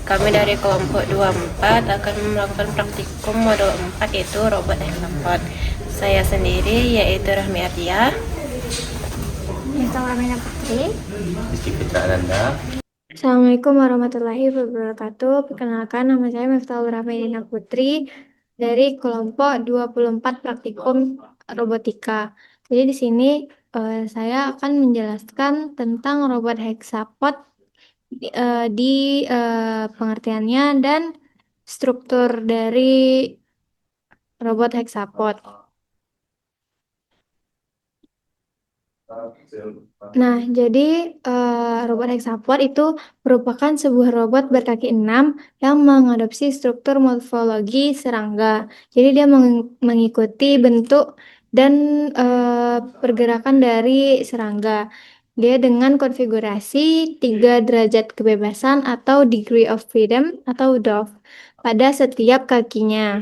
Kami dari kelompok 24 akan melakukan praktikum modul 4 yaitu robot hexapod. Saya sendiri yaitu Rahmi Ardia. Miftah Ramina Putri. Rizky Fitra Ananda. Assalamualaikum warahmatullahi wabarakatuh. Perkenalkan, nama saya Miftah Ramina Putri dari kelompok 24 praktikum robotika. Jadi di sini saya akan menjelaskan tentang robot hexapod di pengertiannya dan struktur dari robot hexapod. Nah, jadi robot hexapod itu merupakan sebuah robot berkaki 6 yang mengadopsi struktur morfologi serangga. Jadi dia mengikuti bentuk dan pergerakan dari serangga. Dia dengan konfigurasi 3 derajat kebebasan atau degree of freedom atau DOF pada setiap kakinya.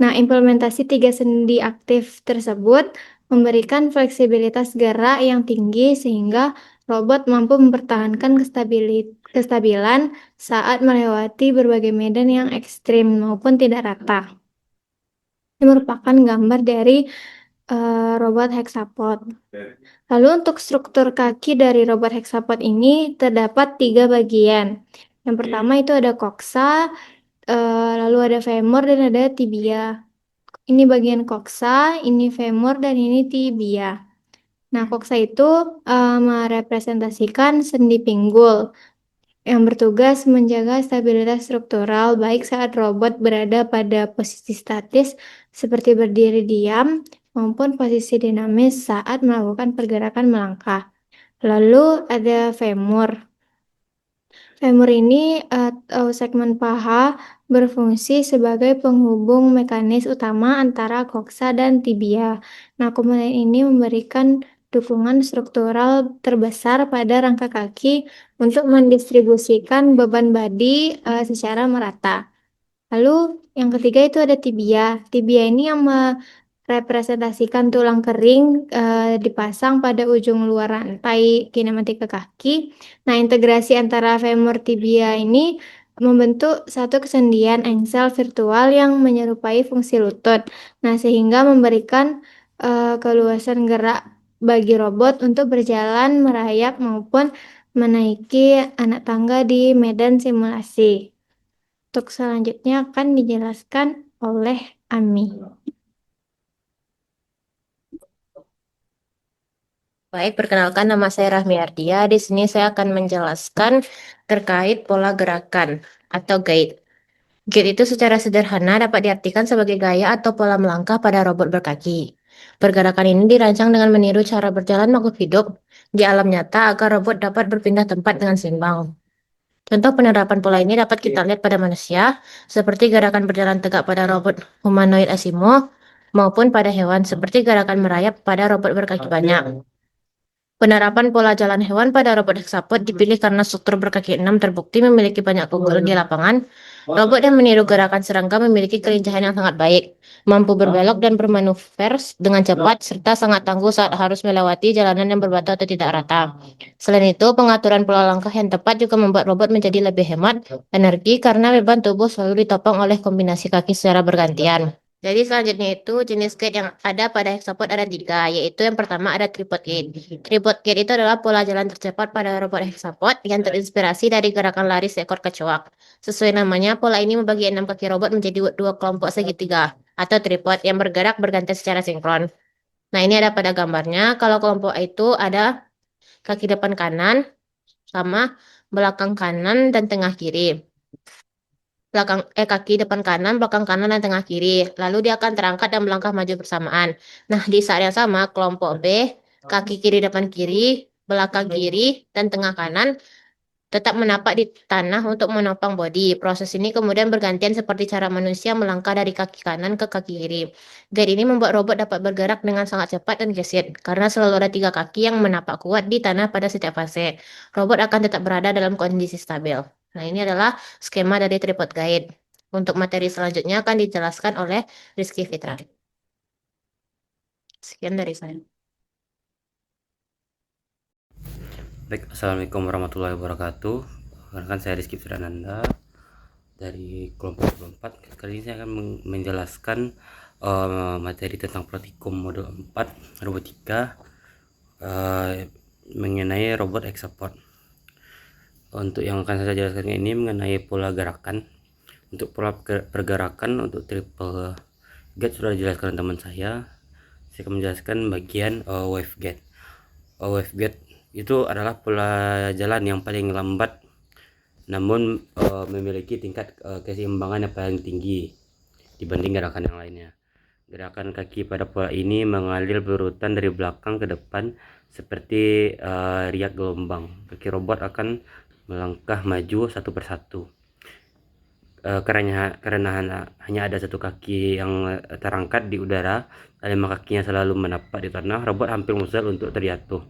Nah, implementasi 3 sendi aktif tersebut memberikan fleksibilitas gerak yang tinggi sehingga robot mampu mempertahankan kestabilan saat melewati berbagai medan yang ekstrim maupun tidak rata. Ini merupakan gambar dari robot hexapod. Lalu untuk struktur kaki dari robot hexapod ini terdapat 3 bagian. Yang pertama itu ada koksa, lalu ada femur dan ada tibia. Ini bagian koksa, ini femur, dan ini tibia. Nah, koksa itu merepresentasikan sendi pinggul yang bertugas menjaga stabilitas struktural baik saat robot berada pada posisi statis seperti berdiri diam maupun posisi dinamis saat melakukan pergerakan melangkah. Lalu ada femur. Femur ini atau segmen paha berfungsi sebagai penghubung mekanis utama antara koksa dan tibia. Nah, komponen ini memberikan dukungan struktural terbesar pada rangka kaki untuk mendistribusikan beban badi secara merata. Lalu yang ketiga itu ada tibia. Tibia ini yang merepresentasikan tulang kering dipasang pada ujung luar rantai kinematika kaki. Nah, integrasi antara femur tibia ini membentuk satu kesendian engsel virtual yang menyerupai fungsi lutut. Nah, sehingga memberikan keluasan gerak bagi robot untuk berjalan, merayap maupun menaiki anak tangga di medan simulasi. Untuk selanjutnya akan dijelaskan oleh Ami. Baik, perkenalkan nama saya Rahmi Ardia. Di sini saya akan menjelaskan terkait pola gerakan atau gait. Gait itu secara sederhana dapat diartikan sebagai gaya atau pola melangkah pada robot berkaki. Pergerakan ini dirancang dengan meniru cara berjalan makhluk hidup di alam nyata agar robot dapat berpindah tempat dengan seimbang. Contoh penerapan pola ini dapat kita lihat pada manusia, seperti gerakan berjalan tegak pada robot humanoid Asimo, maupun pada hewan, seperti gerakan merayap pada robot berkaki banyak. Penerapan pola jalan hewan pada robot hexapod dipilih karena struktur berkaki 6 terbukti memiliki banyak keunggulan di lapangan. Robot yang meniru gerakan serangga memiliki kelincahan yang sangat baik, mampu berbelok dan bermanuver dengan cepat, serta sangat tangguh saat harus melewati jalanan yang berbatu atau tidak rata. Selain itu, pengaturan pola langkah yang tepat juga membuat robot menjadi lebih hemat energi karena beban tubuh selalu ditopang oleh kombinasi kaki secara bergantian. Jadi selanjutnya itu jenis gait yang ada pada hexapod ada 3, yaitu yang pertama ada tripod gait. Tripod gait itu adalah pola jalan tercepat pada robot hexapod yang terinspirasi dari gerakan lari seekor kecoak. Sesuai namanya, pola ini membagi 6 kaki robot menjadi 2 kelompok segitiga atau tripod yang bergerak bergantian secara sinkron. Nah, ini ada pada gambarnya. Kalau kelompok itu ada kaki depan kanan sama belakang kanan dan tengah kiri. Kaki depan kanan, belakang kanan, dan tengah kiri. Lalu dia akan terangkat dan melangkah maju bersamaan. Nah, di saat yang sama, kelompok B, kaki kiri depan kiri, belakang kiri, dan tengah kanan tetap menapak di tanah untuk menopang bodi. Proses ini kemudian bergantian seperti cara manusia melangkah dari kaki kanan ke kaki kiri. Gait ini membuat robot dapat bergerak dengan sangat cepat dan gesit, karena selalu ada 3 kaki yang menapak kuat di tanah pada setiap fase. Robot akan tetap berada dalam kondisi stabil. Nah, ini adalah skema dari tripod gait. Untuk materi selanjutnya akan dijelaskan oleh Rizky Fitra. Sekian dari saya. Baik, Assalamualaikum warahmatullahi wabarakatuh. Perkenalkan saya Rizky Fitra Ananda. dari kelompok 24. Kali ini saya akan menjelaskan materi tentang praktikum modul 4 robotika mengenai robot X-Support. Untuk yang akan saya jelaskan ini mengenai pola gerakan. Untuk pola pergerakan untuk triple gate sudah dijelaskan teman saya. Saya akan menjelaskan bagian wave gate. Wave gate itu adalah pola jalan yang paling lambat namun memiliki tingkat keseimbangan yang paling tinggi dibanding gerakan yang lainnya. Gerakan kaki pada pola ini mengalir berurutan dari belakang ke depan seperti riak gelombang. Kaki robot akan melangkah maju satu persatu. Karena hanya ada satu kaki yang terangkat di udara, 5 kakinya selalu menapak di tanah, robot hampir mustahil untuk terjatuh.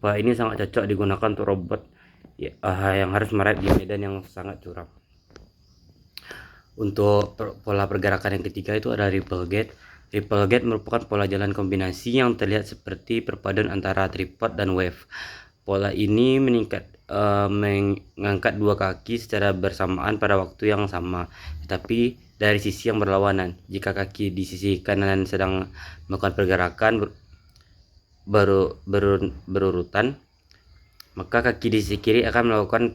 Pola ini sangat cocok digunakan untuk robot yang harus merayap di medan yang sangat curam. Untuk pola pergerakan yang ketiga itu ada ripple gate. Ripple gate merupakan pola jalan kombinasi yang terlihat seperti perpaduan antara tripod dan wave. Pola ini mengangkat dua kaki secara bersamaan pada waktu yang sama, tetapi dari sisi yang berlawanan. Jika kaki di sisi kanan sedang melakukan pergerakan berurutan, maka kaki di sisi kiri akan melakukan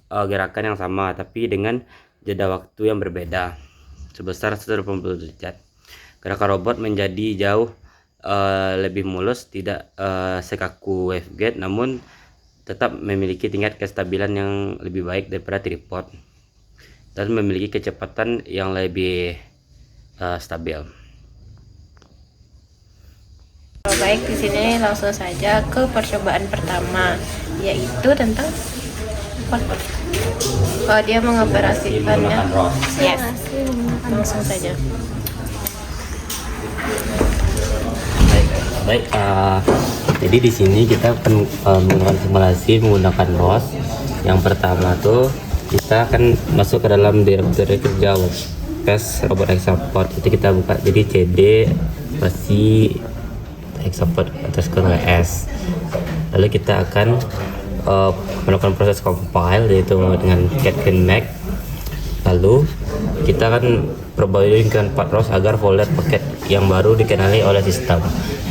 gerakan yang sama, tapi dengan jeda waktu yang berbeda sebesar 180 derajat. Gerakan robot menjadi jauh lebih mulus, tidak sekaku wavegate, namun tetap memiliki tingkat kestabilan yang lebih baik daripada tripod dan memiliki kecepatan yang lebih stabil. Baik, di sini langsung saja ke percobaan pertama, yaitu tentang dia mengoperasikannya. Yes, langsung saja. Baik, jadi di sini kita akan melakukan simulasi menggunakan ROS. Yang pertama tuh kita akan masuk ke dalam direktori kerja WordPress robot X-Support. Itu kita buka jadi cd spasi X-Support atas WS. Lalu kita akan melakukan proses compile yaitu dengan Catkin Mac. Lalu kita akan perbandingkan part ROS agar folder paket yang baru dikenali oleh sistem.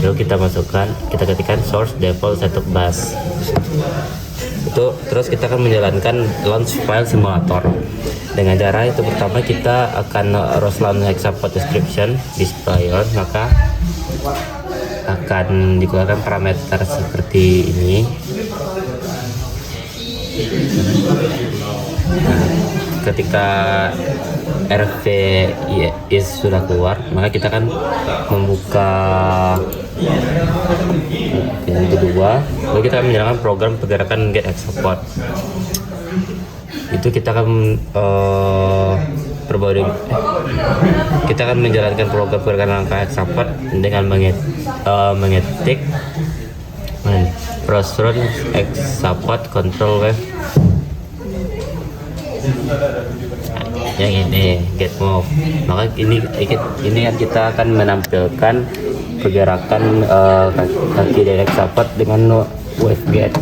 Lalu kita ketikkan source default setup bus. Itu terus kita akan menjalankan launch file simulator. Dengan cara itu pertama kita akan ROS launch X-Support description display on, maka akan dikeluarkan parameter seperti ini. Nah, ketika RV is sudah keluar, maka kita akan membuka yang kedua, lalu kita akan menjalankan program pergerakan get X-Support. Itu kita akan kita akan menjalankan program pergerakan X-Support dengan mengetik Prosron X-Support control wave yang ini get move. Maka ini kan kita akan menampilkan pergerakan kaki dari X-Support dengan wave get.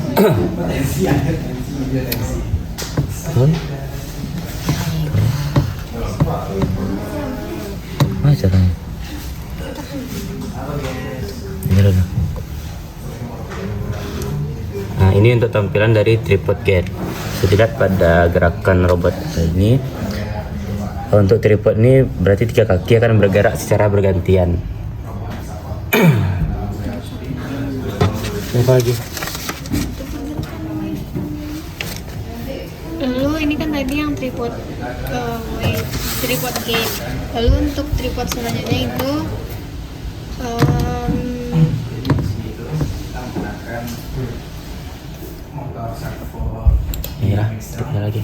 Mana caranya? Nah, ini untuk tampilan dari tripod gate. Dilihat pada gerakan robot ini, untuk tripod ini berarti 3 kaki akan bergerak secara bergantian. Apa lagi? Lalu ini kan tadi yang tripod gate. Lalu untuk tripod selanjutnya itu Ya, kita lagi.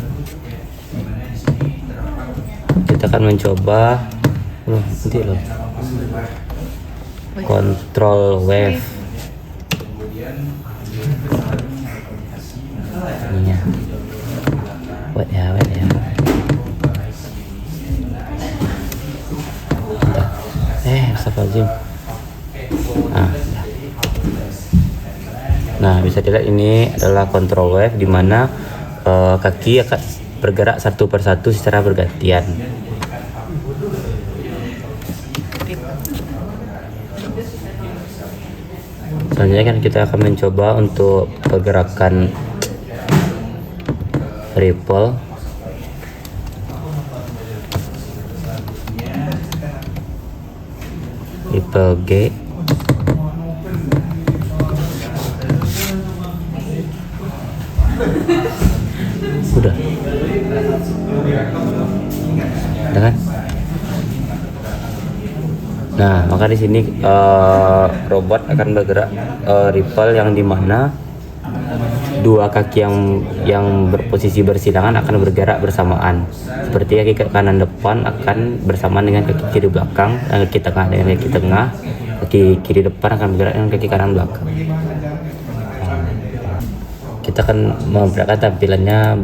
Kita akan mencoba nanti loh. Control wave. Ini ya. Wait ya. Astagfirullahaladzim. Nah, bisa dilihat ini adalah control wave di mana kaki akan bergerak satu persatu secara bergantian. Selanjutnya kan kita akan mencoba untuk pergerakan ripple. Ripple G. Udah. Udah kan? Nah, maka di sini robot akan bergerak ripple yang dimana dua kaki yang berposisi bersilangan akan bergerak bersamaan. Seperti kaki kanan depan akan bersamaan dengan kaki kiri belakang, dan kaki tengah dengan kaki tengah, kaki kiri depan akan bergerak dengan kaki kanan belakang. Kita akan memperlihatkan tampilannya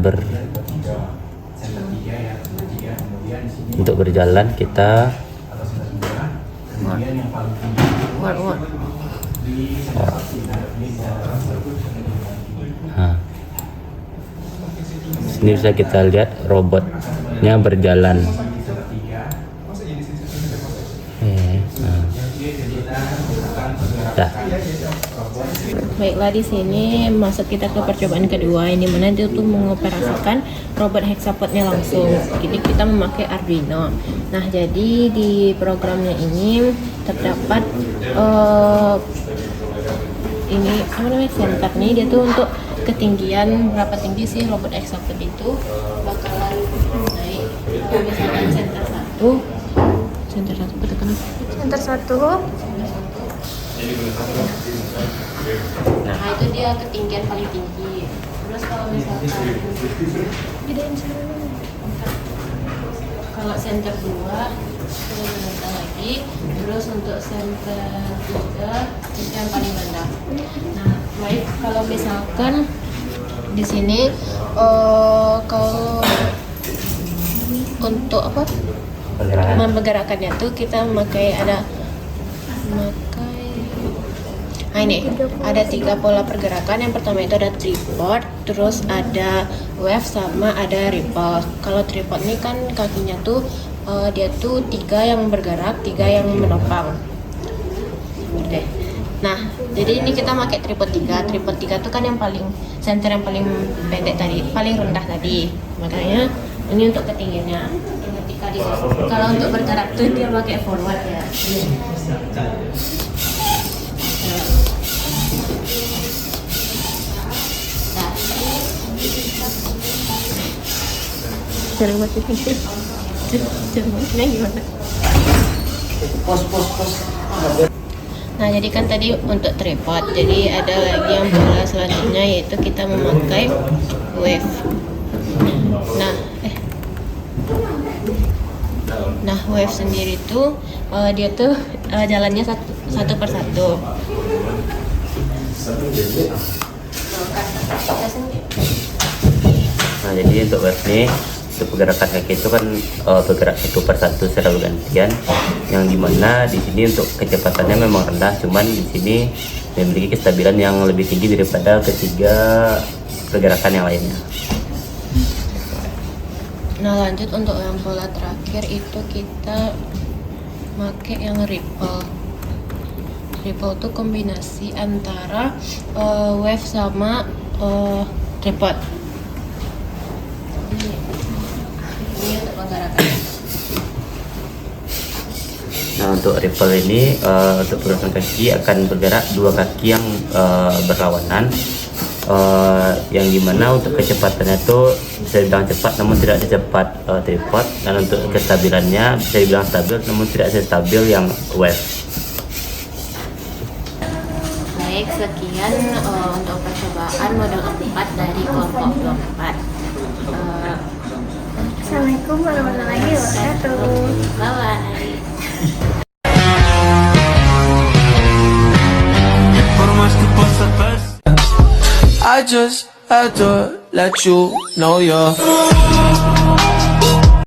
untuk berjalan kita Sini bisa kita lihat robotnya berjalan. Dah. Baiklah, di sini masuk kita ke percobaan kedua, ini mana dia tuh mengoperasikan robot hexapodnya langsung. Jadi kita memakai Arduino. Nah, jadi di programnya ini terdapat ini apa namanya, center nih, dia tuh untuk ketinggian berapa tinggi sih robot hexapod itu bakalan naik. Nah, misalkan center satu tekan Center 1. nah itu dia ketinggian paling tinggi. Terus kalau misalkan kalau center 2 kita rendah lagi, terus untuk center 3 itu yang paling rendah. Nah, baik, kalau misalkan di sini kalau untuk apa menggerakkannya tuh kita memakai nah ini ada 3 pola pergerakan. Yang pertama itu ada tripod, terus ada wave, sama ada ripple. Kalau tripod ini kan kakinya tuh dia tuh 3 yang bergerak, 3 yang menopang. Oke. Nah, jadi ini kita pakai tripod 3. Tripod 3 tuh kan yang paling center, yang paling pendek tadi, paling rendah tadi. Makanya ini untuk ketinggiannya. Ketika kalau untuk bergerak tuh dia pakai forward ya. Cara matinya gimana? Pos. Nah, jadi kan tadi untuk tripod, jadi ada lagi yang pola selanjutnya, yaitu kita memakai wave. Nah, wave sendiri tuh dia tuh jalannya satu persatu. Nah, jadi untuk wave ini, untuk pergerakan kaki itu kan bergerak satu persatu secara bergantian, yang dimana di sini untuk kecepatannya memang rendah, cuman di sini memiliki kestabilan yang lebih tinggi daripada ketiga pergerakan yang lainnya. Nah, lanjut untuk yang pola terakhir itu kita pakai yang ripple. Ripple itu kombinasi antara wave sama tripod. Ini untuk penggerakannya. Nah, untuk ripple ini untuk pergerakan kaki akan bergerak dua kaki yang berlawanan, yang dimana untuk kecepatannya itu bisa dibilang cepat namun tidak secepat tripod, dan untuk kestabilannya bisa dibilang stabil namun tidak sestabil yang wave. Baik, sekian untuk percobaan model 4 dari kelompok 24. Assalamualaikum warahmatullahi wabarakatuh. Bye-bye. I just had to let you know you're